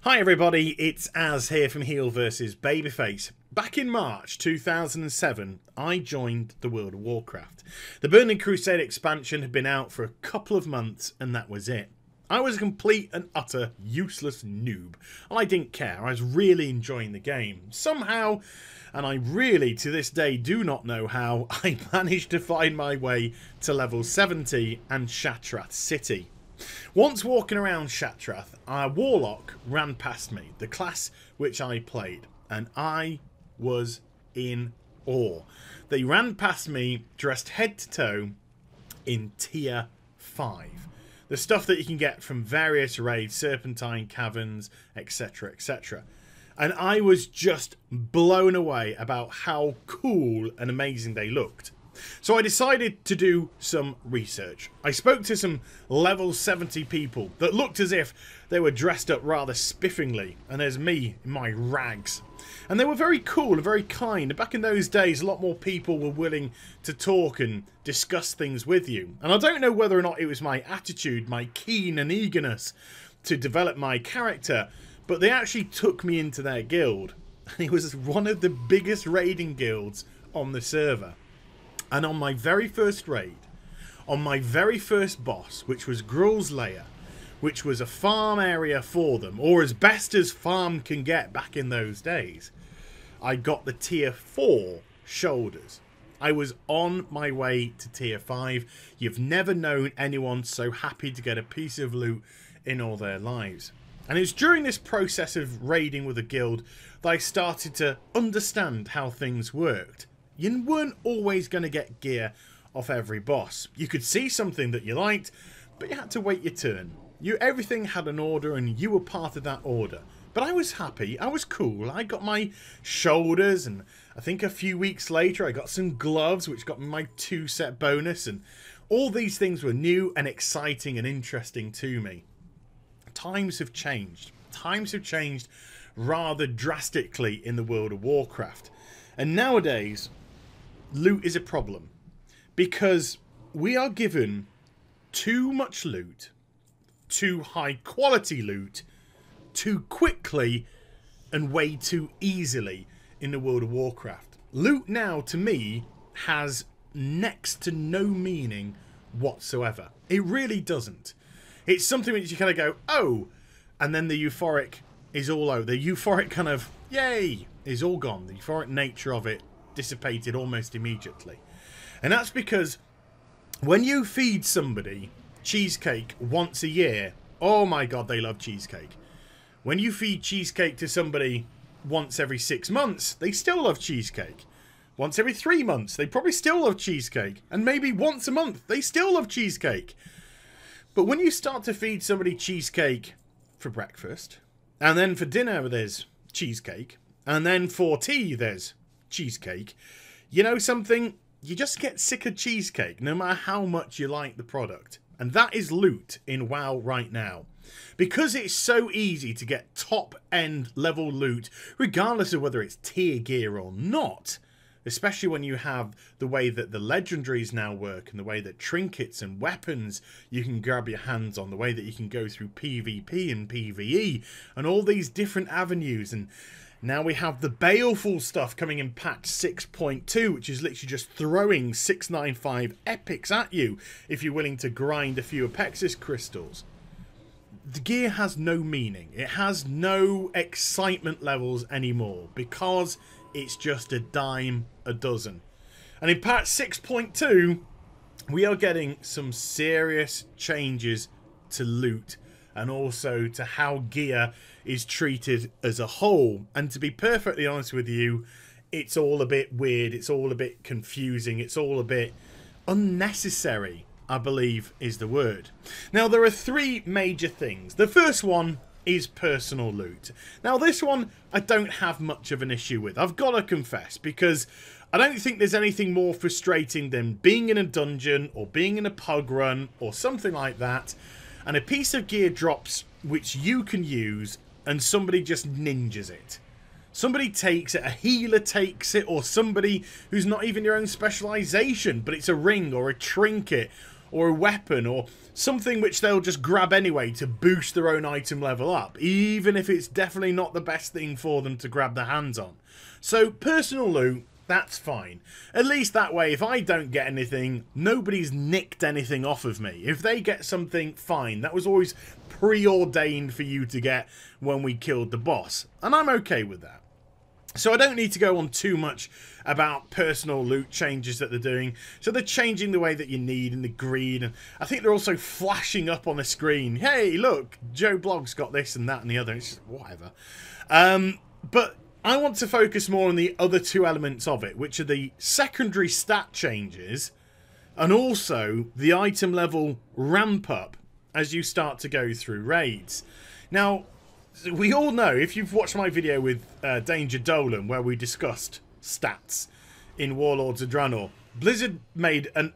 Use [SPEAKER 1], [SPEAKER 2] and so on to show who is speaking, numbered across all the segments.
[SPEAKER 1] Hi everybody, it's Az here from Heel vs Babyface. Back in March 2007, I joined the World of Warcraft. The Burning Crusade expansion had been out for a couple of months and that was it. I was a complete and utter useless noob. I didn't care, I was really enjoying the game. Somehow, and I really to this day do not know how, I managed to find my way to level 70 and Shattrath City. Once walking around Shattrath, a warlock ran past me, the class which I played, and I was in awe. They ran past me dressed head to toe in tier 5. The stuff that you can get from various raids, Serpentine Caverns, etc, etc. And I was just blown away about how cool and amazing they looked. So I decided to do some research. I spoke to some level 70 people that looked as if they were dressed up rather spiffingly, and there's me in my rags. And they were very cool and very kind. Back in those days, a lot more people were willing to talk and discuss things with you. And I don't know whether or not it was my attitude, my keen and eagerness to develop my character, but they actually took me into their guild. And it was one of the biggest raiding guilds on the server. And on my very first raid, on my very first boss, which was Gruul's Lair, which was a farm area for them, or as best as farm can get back in those days, I got the tier 4 shoulders. I was on my way to tier 5. You've never known anyone so happy to get a piece of loot in all their lives. And it was during this process of raiding with a guild that I started to understand how things worked. You weren't always going to get gear off every boss. You could see something that you liked, but you had to wait your turn. Everything had an order and you were part of that order. But I was happy, I was cool, I got my shoulders, and I think a few weeks later I got some gloves which got me my 2-set bonus, and all these things were new and exciting and interesting to me. Times have changed. Times have changed rather drastically in the World of Warcraft. And nowadays, loot is a problem because we are given too much loot, too high quality loot, too quickly and way too easily in the World of Warcraft. Loot now to me has next to no meaning whatsoever. It really doesn't. It's something which you kind of go, oh, and then the euphoric is all over. The euphoric kind of, yay, is all gone. The euphoric nature of it dissipated almost immediately. And that's because when you feed somebody cheesecake once a year, oh my god, they love cheesecake. When you feed cheesecake to somebody once every 6 months, they still love cheesecake. Once every 3 months, they probably still love cheesecake. And maybe once a month, they still love cheesecake. But when you start to feed somebody cheesecake for breakfast, and then for dinner there's cheesecake, and then for tea there's cheesecake, you know something? You just get sick of cheesecake no matter how much you like the product. And that is loot in WoW right now. Because it's so easy to get top end level loot, regardless of whether it's tier gear or not, especially when you have the way that the legendaries now work and the way that trinkets and weapons you can grab your hands on, the way that you can go through PvP and PvE and all these different avenues. And now we have the baleful stuff coming in patch 6.2, which is literally just throwing 695 epics at you if you're willing to grind a few Apexis crystals. The gear has no meaning. It has no excitement levels anymore because it's just a dime a dozen. And in patch 6.2, we are getting some serious changes to loot and also to how gear is treated as a whole. And to be perfectly honest with you, it's all a bit weird, it's all a bit confusing, it's all a bit unnecessary, I believe is the word. Now there are 3 major things. The first one is personal loot. Now this one I don't have much of an issue with, I've got to confess, because I don't think there's anything more frustrating than being in a dungeon or being in a pug run or something like that, and a piece of gear drops which you can use and somebody just ninjas it. Somebody takes it, a healer takes it, or somebody who's not even your own specialization, but it's a ring or a trinket or a weapon or something which they'll just grab anyway to boost their own item level up, even if it's definitely not the best thing for them to grab their hands on. So personal loot, that's fine. At least that way, if I don't get anything, nobody's nicked anything off of me. If they get something, fine. That was always preordained for you to get when we killed the boss. And I'm okay with that. So I don't need to go on too much about personal loot changes that they're doing. So they're changing the way that you need and the greed. And I think they're also flashing up on the screen. Hey, look, Joe Blogg's got this and that and the other. It's just whatever. But I want to focus more on the other two elements of it, which are the secondary stat changes and also the item level ramp up as you start to go through raids. Now, we all know, if you've watched my video with Danger Dolan, where we discussed stats in Warlords of Draenor, Blizzard made an...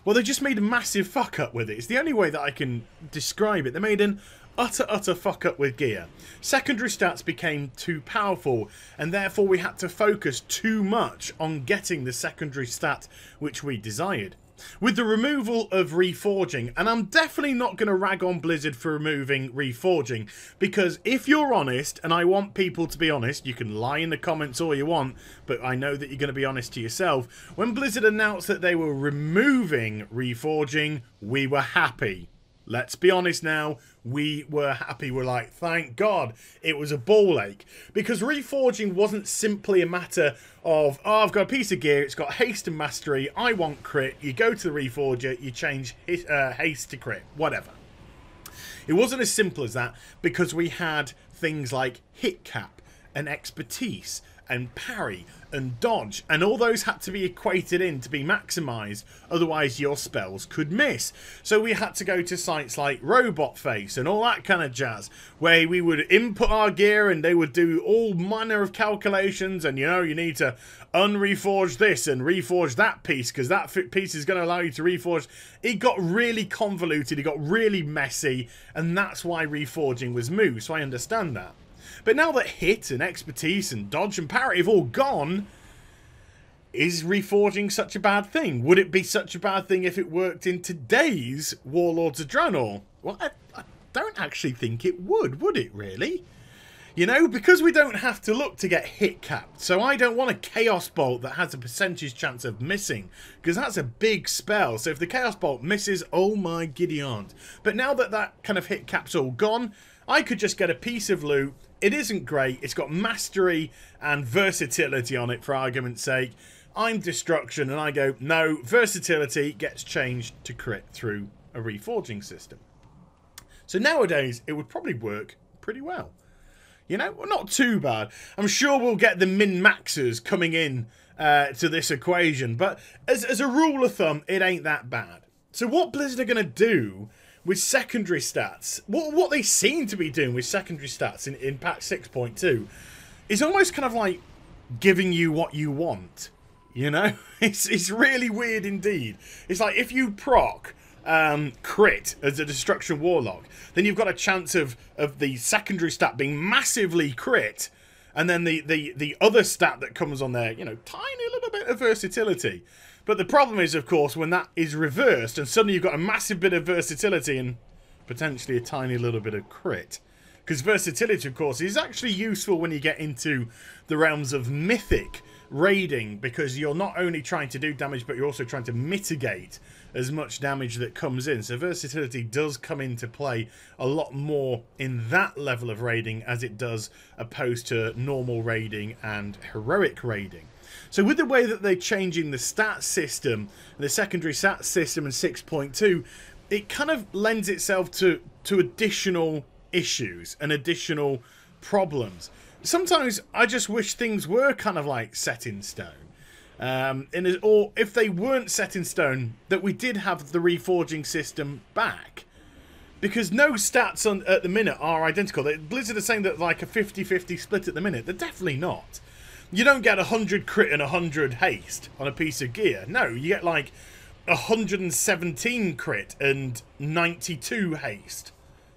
[SPEAKER 1] well, they just made a massive fuck up with it. It's the only way that I can describe it. They made an utter fuck up with gear. Secondary stats became too powerful, and therefore we had to focus too much on getting the secondary stat which we desired. With the removal of reforging, and I'm definitely not going to rag on Blizzard for removing reforging, because if you're honest, and I want people to be honest, you can lie in the comments all you want, but I know that you're going to be honest to yourself. When Blizzard announced that they were removing reforging, we were happy. Let's be honest now, we were happy. We're like, thank God it was a ball ache. Because reforging wasn't simply a matter of, oh, I've got a piece of gear, it's got haste and mastery, I want crit. You go to the reforger, you change haste to crit, whatever. It wasn't as simple as that, because we had things like hit cap and expertise and parry and dodge, and all those had to be equated in to be maximized, otherwise your spells could miss. So we had to go to sites like Robot Face and all that kind of jazz, where we would input our gear and they would do all manner of calculations, and you know, you need to unreforge this and reforge that piece because that piece is going to allow you to reforge. It got really convoluted, it got really messy, and that's why reforging was moved, so I understand that. But now that hit and expertise and dodge and parry have all gone, is reforging such a bad thing? Would it be such a bad thing if it worked in today's Warlords of Draenor? Well, I don't actually think it would it really? You know, because we don't have to look to get hit capped. So I don't want a Chaos Bolt that has a percentage chance of missing, because that's a big spell. So if the Chaos Bolt misses, oh my giddy aunt. But now that that kind of hit cap's all gone, I could just get a piece of loot. It isn't great. It's got mastery and versatility on it, for argument's sake. I'm destruction, and I go, no, versatility gets changed to crit through a reforging system. So nowadays, it would probably work pretty well. You know, well, not too bad. I'm sure we'll get the min-maxers coming in to this equation, but as a rule of thumb, it ain't that bad. So what Blizzard are going to do with secondary stats, what they seem to be doing with secondary stats in patch 6.2 is almost kind of like giving you what you want, you know? It's really weird indeed. It's like if you proc crit as a destruction warlock, then you've got a chance of the secondary stat being massively crit, and then the other stat that comes on there, you know, tiny little bit of versatility. But the problem is, of course, when that is reversed and suddenly you've got a massive bit of versatility and potentially a tiny little bit of crit. Because versatility, of course, is actually useful when you get into the realms of mythic raiding, because you're not only trying to do damage, but you're also trying to mitigate as much damage that comes in. So versatility does come into play a lot more in that level of raiding as it does opposed to normal raiding and heroic raiding. So with the way that they're changing the stat system, the secondary stat system in 6.2, it kind of lends itself to additional issues and additional problems. Sometimes I just wish things were kind of like set in stone. Or if they weren't set in stone, that we did have the reforging system back. Because no stats at the minute are identical. Blizzard are saying that like a 50-50 split at the minute. They're definitely not. You don't get 100 crit and 100 haste on a piece of gear. No, you get like 117 crit and 92 haste.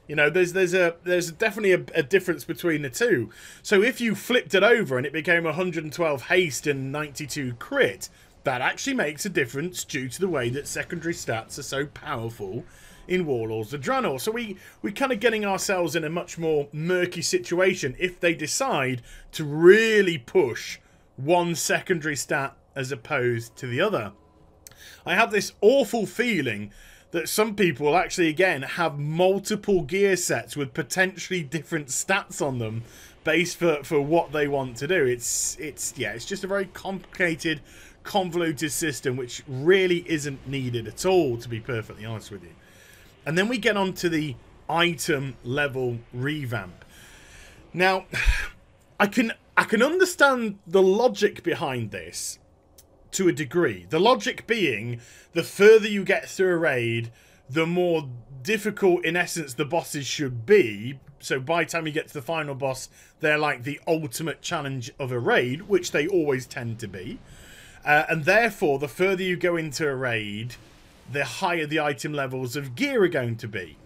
[SPEAKER 1] You know, there's definitely a difference between the two. So if you flipped it over and it became 112 haste and 92 crit, that actually makes a difference due to the way that secondary stats are so powerful in Warlords of Draenor. So we're kind of getting ourselves in a much more murky situation if they decide to really push one secondary stat as opposed to the other. I have this awful feeling that some people actually, again, have multiple gear sets with potentially different stats on them based for what they want to do. It's just a very complicated, convoluted system which really isn't needed at all, to be perfectly honest with you. And then we get on to the item level revamp. Now, I can understand the logic behind this to a degree. The logic being, the further you get through a raid, the more difficult, in essence, the bosses should be. So by the time you get to the final boss, they're like the ultimate challenge of a raid, which they always tend to be. And therefore, the further you go into a raid, the higher the item levels of gear are going to be.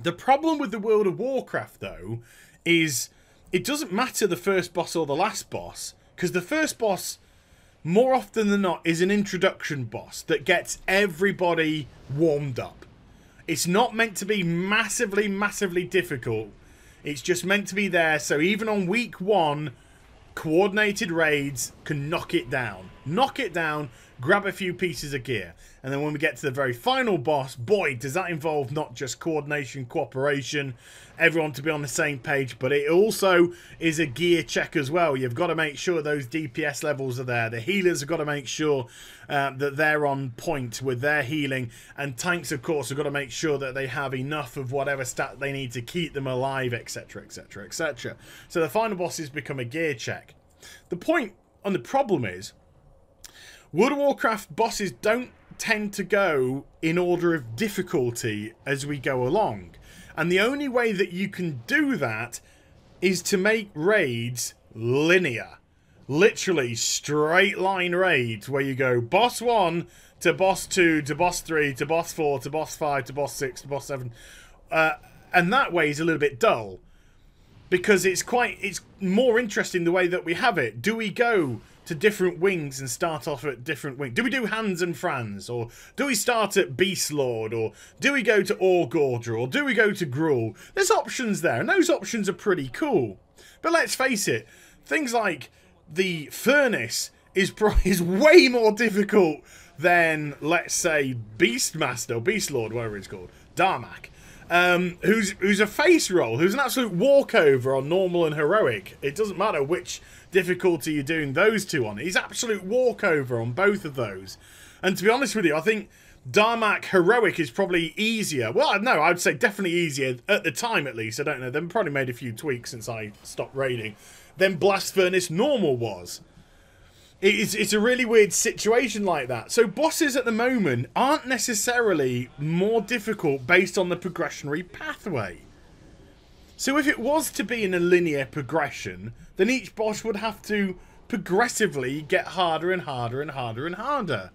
[SPEAKER 1] The problem with the World of Warcraft, though, is it doesn't matter the first boss or the last boss, because the first boss, more often than not, is an introduction boss that gets everybody warmed up. It's not meant to be massively, massively difficult. It's just meant to be there, so even on week 1, coordinated raids can knock it down. Knock it down, grab a few pieces of gear. And then when we get to the very final boss, boy, does that involve not just coordination, cooperation, everyone to be on the same page, but it also is a gear check as well. You've got to make sure those DPS levels are there. The healers have got to make sure that they're on point with their healing. And tanks, of course, have got to make sure that they have enough of whatever stat they need to keep them alive, etc, etc, etc. So the final bosses become a gear check. The point and the problem is, World of Warcraft bosses don't tend to go in order of difficulty as we go along. And the only way that you can do that is to make raids linear. Literally straight line raids where you go boss 1 to boss 2 to boss 3 to boss 4 to boss 5 to boss 6 to boss 7. And that way is a little bit dull. Because it's more interesting the way that we have it. Do we go to different wings and start off at different wings? Do we do Hans and Franz? Or do we start at Beast Lord? Or do we go to Orgorger? Or do we go to Gruul? There's options there, and those options are pretty cool. But let's face it, things like the Furnace is way more difficult than, let's say, Beastmaster, or Beast Lord, whatever it's called, Darmak. Who's a face roll, who's an absolute walkover on normal and heroic. It doesn't matter which difficulty you're doing those two on. He's absolute walkover on both of those. And to be honest with you, I think Darmak heroic is probably easier. Well, no, I'd say definitely easier at the time, at least. I don't know. They've probably made a few tweaks since I stopped raiding. Than Blast Furnace normal was. It's a really weird situation like that. So bosses at the moment aren't necessarily more difficult based on the progressionary pathway. So if it was to be in a linear progression, then each boss would have to progressively get harder and harder and harder and harder.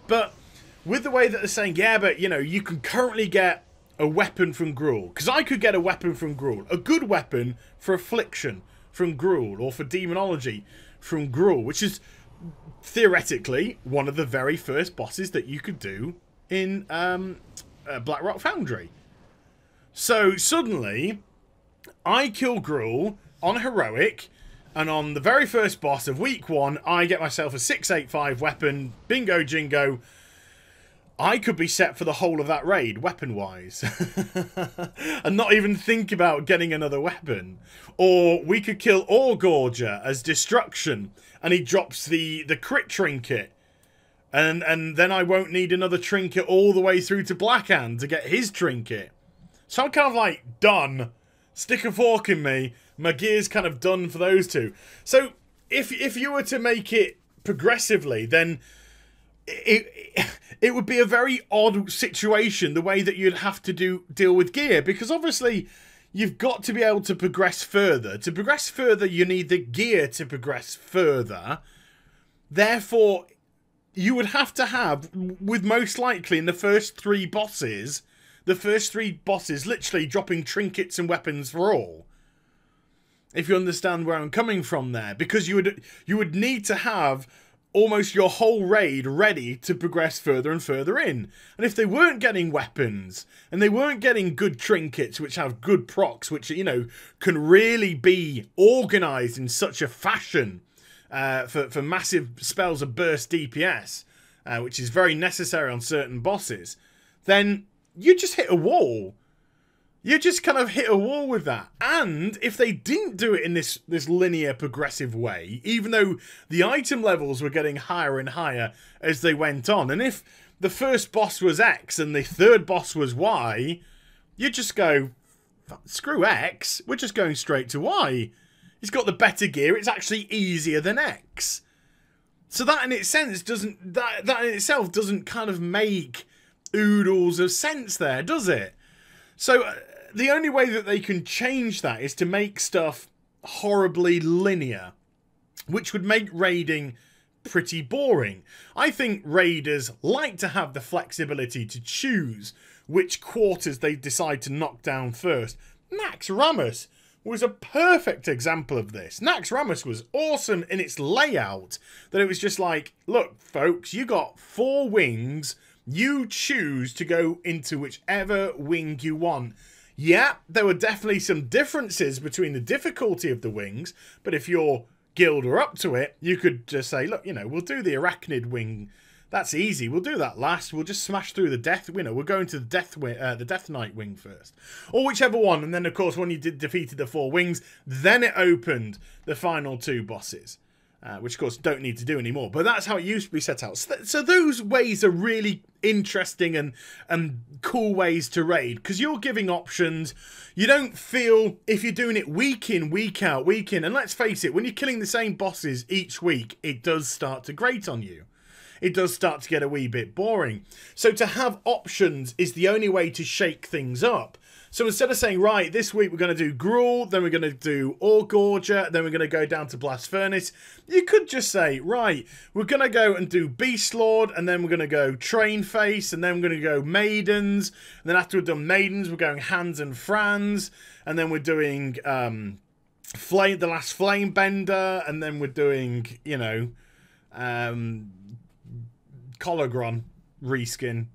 [SPEAKER 1] But with the way that they're saying, yeah, but you know, you can currently get a weapon from Gruul. Because I could get a weapon from Gruul. A good weapon for Affliction from Gruul, or for Demonology from Gruul, which is theoretically one of the very first bosses that you could do in Blackrock Foundry. So suddenly, I kill Gruul on heroic, and on the very first boss of week 1, I get myself a 685 weapon, bingo jingo. I could be set for the whole of that raid, weapon-wise. And not even think about getting another weapon. Or we could kill Orgorger as destruction, and he drops the crit trinket. And then I won't need another trinket all the way through to Blackhand to get his trinket. So I'm kind of like, done. Stick a fork in me. My gear's kind of done for those two. So if you were to make it progressively, then it would be a very odd situation, the way that you'd have to deal with gear, because obviously you've got to be able to progress further. To progress further, you need the gear to progress further. Therefore, you would have to have, with most likely in the first 3 bosses, literally dropping trinkets and weapons for all. If you understand where I'm coming from there, because you would need to have almost your whole raid ready to progress further and further in. And if they weren't getting weapons, and they weren't getting good trinkets, which have good procs, which, you know, can really be organised in such a fashion for massive spells of burst DPS, which is very necessary on certain bosses, then you just hit a wall. You just kind of hit a wall with that. And if they didn't do it in this linear progressive way, even though the item levels were getting higher and higher as they went on, and if the first boss was X and the third boss was Y, you just go, screw X, we're just going straight to Y. He's got the better gear, it's actually easier than X. So that in itself doesn't kind of make oodles of sense there, does it? So the only way that they can change that is to make stuff horribly linear, which would make raiding pretty boring. I think raiders like to have the flexibility to choose which quarters they decide to knock down first. Nax Ramus was a perfect example of this. Nax Ramus was awesome in its layout, that it was just like, look, folks, you got 4 wings. You choose to go into whichever wing you want. Yeah, there were definitely some differences between the difficulty of the wings, but if your guild were up to it, you could just say, look, you know, we'll do the Arachnid wing. That's easy. We'll do that last. We'll just smash through the death. You know, we're going to the Death Knight wing first, or whichever one. And then, of course, when you defeated the 4 wings, then it opened the final 2 bosses. Which, of course, don't need to do anymore. But that's how it used to be set out. So those ways are really interesting and cool ways to raid, because you're giving options. You don't feel, if you're doing it week in, week out, week in, and let's face it, when you're killing the same bosses each week, it does start to grate on you. It does start to get a wee bit boring. So to have options is the only way to shake things up. So instead of saying, right, this week we're going to do Gruul, then we're going to do Ore Gorger, then we're going to go down to Blast Furnace, you could just say, right, we're going to go and do Beast Lord, and then we're going to go Train Face, and then we're going to go Maidens, and then after we've done Maidens, we're going Hans and Franz, and then we're doing the last Flame Bender, and then we're doing, you know, Cologron reskin,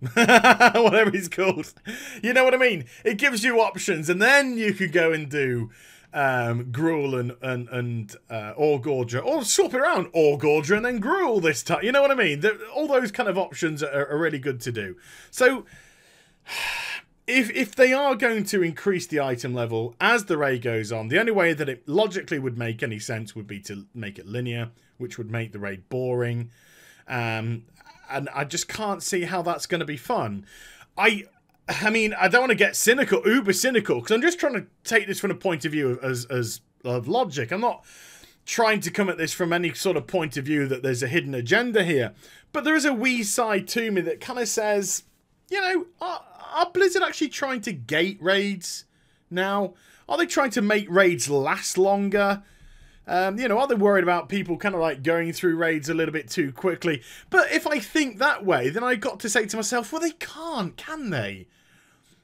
[SPEAKER 1] whatever he's called. You know what I mean? It gives you options, and then you could go and do Gruul and Ore Gorger, or swap it around, Ore Gorger and then Gruul this time. You know what I mean? All those kind of options are really good to do. So if they are going to increase the item level as the raid goes on, the only way that it logically would make any sense would be to make it linear, which would make the raid boring. And I just can't see how that's going to be fun. I mean, I don't want to get cynical, uber cynical, because I'm just trying to take this from a point of view of logic. I'm not trying to come at this from any sort of point of view that there's a hidden agenda here. But there is a wee side to me that kind of says, you know, are Blizzard actually trying to gate raids now? Are they trying to make raids last longer? You know, are they worried about people kind of like going through raids a little bit too quickly? But if I think that way, then I got to say to myself, well, they can't, can they?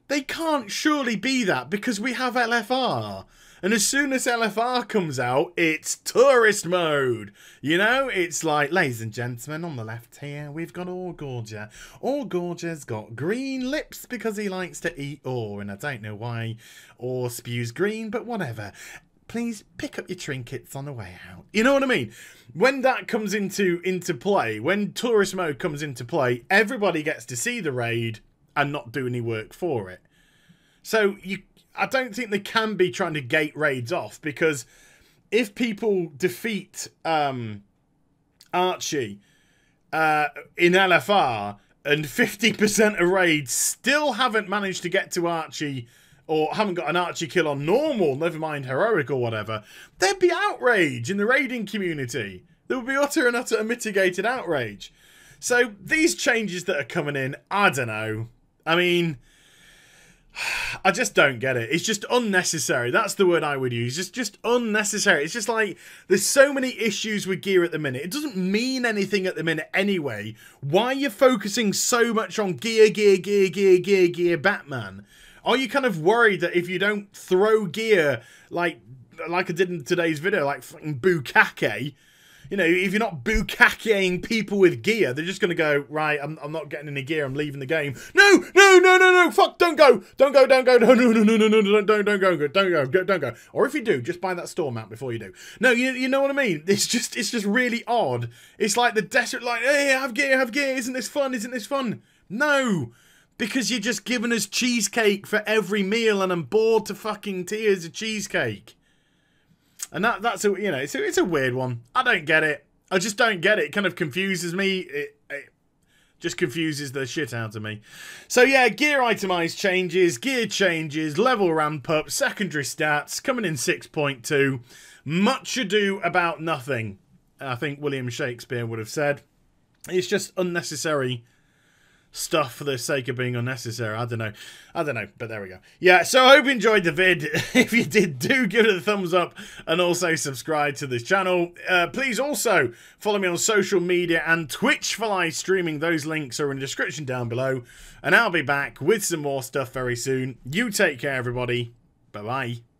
[SPEAKER 1] They can't surely be that, because we have LFR. And as soon as LFR comes out, it's tourist mode. You know, it's like, ladies and gentlemen, on the left here, we've got Ore Gorger. Ore Gorger's got green lips because he likes to eat ore. And I don't know why ore spews green, but whatever. Please pick up your trinkets on the way out. You know what I mean? When that comes into play, when tourist mode comes into play, everybody gets to see the raid and not do any work for it. So I don't think they can be trying to gate raids off, because if people defeat Archie in LFR and 50% of raids still haven't managed to get to Archie, or haven't got an Archie kill on normal, never mind heroic or whatever, there'd be outrage in the raiding community. There would be utter and utter mitigated outrage. So these changes that are coming in, I don't know. I mean, I just don't get it. It's just unnecessary. That's the word I would use. It's just unnecessary. It's just like, there's so many issues with gear at the minute. It doesn't mean anything at the minute anyway. Why are you focusing so much on gear, Batman? Are you kind of worried that if you don't throw gear like I did in today's video, like fucking Bukake, You know, if you're not bukakeing people with gear, they're just going to go, right, I'm not getting any gear, I'm leaving the game. No, fuck, don't go, no, don't go. Or if you do, just buy that store map before you do. No, you know what I mean? It's just really odd. It's like the desperate, like, hey, have gear, isn't this fun? No, because you're just giving us cheesecake for every meal, and I'm bored to fucking tears of cheesecake. And that's a, you know, it's a weird one. I don't get it. I just don't get it. It kind of confuses me. It just confuses the shit out of me. So yeah, gear itemized changes, gear changes, level ramp up, secondary stats coming in 6.2. Much ado about nothing, I think William Shakespeare would have said. It's just unnecessary stuff for the sake of being unnecessary. I don't know, but there we go. Yeah, so I hope you enjoyed the vid. If you did, do give it a thumbs up and also subscribe to this channel. Please also follow me on social media and Twitch for live streaming. Those links are in the description down below, and I'll be back with some more stuff very soon. You take care, everybody. Bye bye.